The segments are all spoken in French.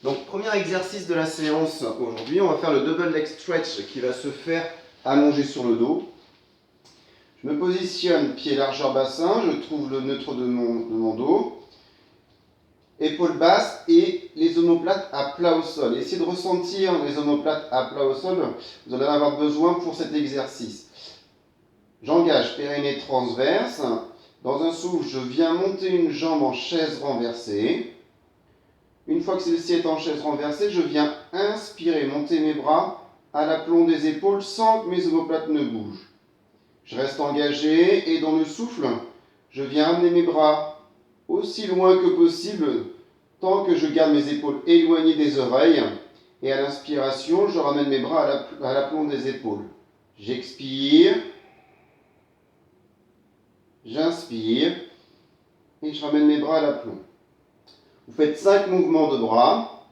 Donc, premier exercice de la séance aujourd'hui, on va faire le double leg stretch qui va se faire allongé sur le dos. Je me positionne, pied largeur bassin, je trouve le neutre de mon dos, épaules basses et les omoplates à plat au sol. Essayez de ressentir les omoplates à plat au sol, vous allez en avoir besoin pour cet exercice. J'engage périnée transverse. Dans un souffle, je viens monter une jambe en chaise renversée. Une fois que celle-ci est en chaise renversée, je viens inspirer, monter mes bras à l'aplomb des épaules sans que mes omoplates ne bougent. Je reste engagé et dans le souffle, je viens amener mes bras aussi loin que possible tant que je garde mes épaules éloignées des oreilles. Et à l'inspiration, je ramène mes bras à l'aplomb des épaules. J'expire, j'inspire et je ramène mes bras à l'aplomb. Vous faites 5 mouvements de bras,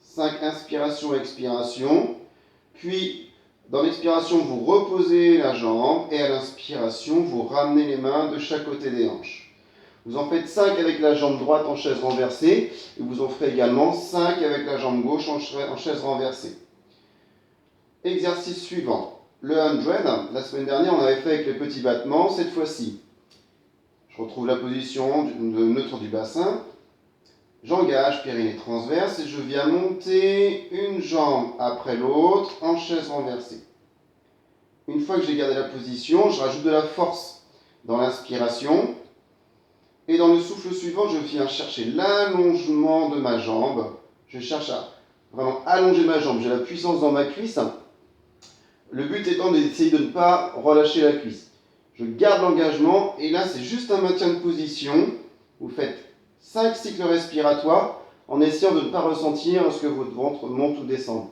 5 inspirations, expirations, puis dans l'expiration, vous reposez la jambe et à l'inspiration, vous ramenez les mains de chaque côté des hanches. Vous en faites 5 avec la jambe droite en chaise renversée et vous en ferez également 5 avec la jambe gauche en chaise renversée. Exercice suivant, le 100. La semaine dernière, on avait fait avec les petits battements. Cette fois-ci, je retrouve la position de neutre du bassin. J'engage périnée transverse et je viens monter une jambe après l'autre en chaise renversée. Une fois que j'ai gardé la position, je rajoute de la force dans l'inspiration. Et dans le souffle suivant, je viens chercher l'allongement de ma jambe. Je cherche à vraiment allonger ma jambe. J'ai la puissance dans ma cuisse. Le but étant d'essayer de ne pas relâcher la cuisse. Je garde l'engagement et là, c'est juste un maintien de position. Vous faites 5 cycles respiratoires en essayant de ne pas ressentir ce que votre ventre monte ou descend.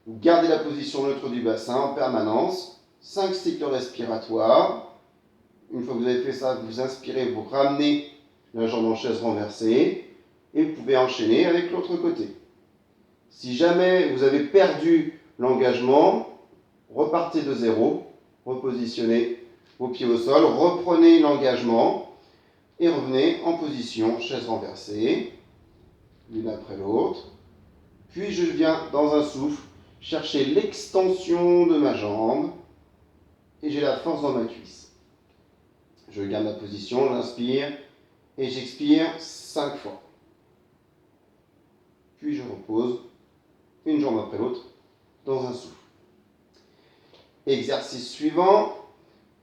Vous gardez la position neutre du bassin en permanence. 5 cycles respiratoires. Une fois que vous avez fait ça, vous inspirez, vous ramenez la jambe en chaise renversée et vous pouvez enchaîner avec l'autre côté. Si jamais vous avez perdu l'engagement, repartez de zéro, repositionnez vos pieds au sol, reprenez l'engagement et revenez en position chaise renversée, l'une après l'autre. Puis je viens dans un souffle chercher l'extension de ma jambe et j'ai la force dans ma cuisse. Je garde la position, j'inspire et j'expire 5 fois. Puis je repose une jambe après l'autre dans un souffle. Exercice suivant,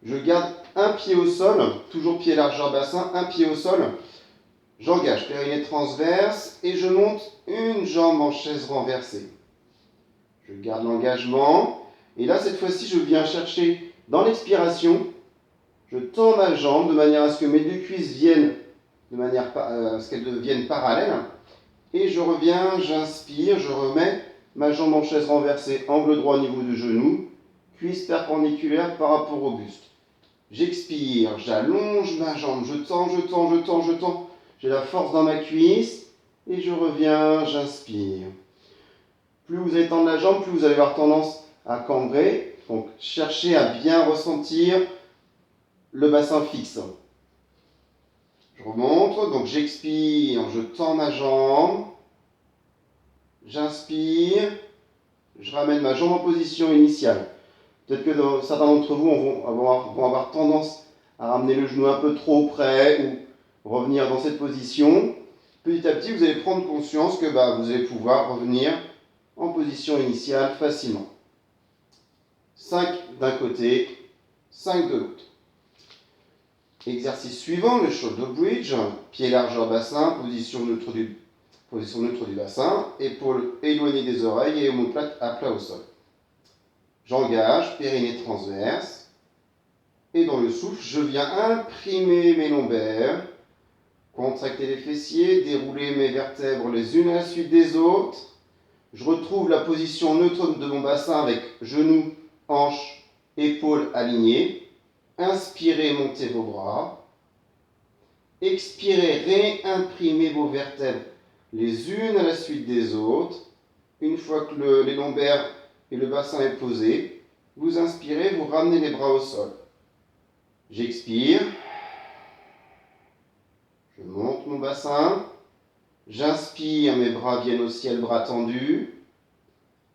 je garde un pied au sol, toujours pied largeur bassin, un pied au sol. J'engage périnée transverse et je monte une jambe en chaise renversée. Je garde l'engagement et là cette fois-ci je viens chercher dans l'expiration, je tends ma jambe de manière à ce que mes deux cuisses viennent à ce qu'elles deviennent parallèles et je reviens, j'inspire, je remets ma jambe en chaise renversée, angle droit au niveau du genou, cuisse perpendiculaire par rapport au buste. J'expire, j'allonge ma jambe, je tends, je tends, je tends, je tends. J'ai la force dans ma cuisse et je reviens, j'inspire. Plus vous allez tendre la jambe, plus vous allez avoir tendance à cambrer. Donc cherchez à bien ressentir le bassin fixe. Je remonte, donc j'expire, je tends ma jambe, j'inspire, je ramène ma jambe en position initiale. Peut-être que certains d'entre vous vont avoir tendance à ramener le genou un peu trop près ou revenir dans cette position. Petit à petit, vous allez prendre conscience que vous allez pouvoir revenir en position initiale facilement. 5 d'un côté, 5 de l'autre. Exercice suivant, le shoulder bridge, pied largeur bassin, position neutre du bassin, épaules éloignées des oreilles et omoplate à plat au sol. J'engage, périnée transverse, et dans le souffle, je viens imprimer mes lombaires, contracter les fessiers, dérouler mes vertèbres les unes à la suite des autres. Je retrouve la position neutre de mon bassin avec genoux, hanches, épaules alignées. Inspirez, montez vos bras. Expirez, réimprimez vos vertèbres les unes à la suite des autres. Une fois que les lombaires et le bassin est posé, vous inspirez, vous ramenez les bras au sol. J'expire. Je monte mon bassin. J'inspire, mes bras viennent au ciel, bras tendus.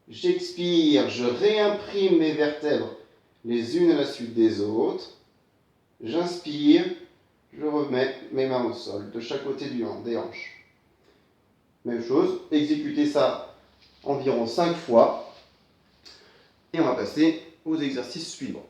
J'expire, je réimprime mes vertèbres les unes à la suite des autres. J'inspire, je remets mes mains au sol, de chaque côté des hanches. Même chose, exécutez ça environ 5 fois. Et on va passer aux exercices suivants.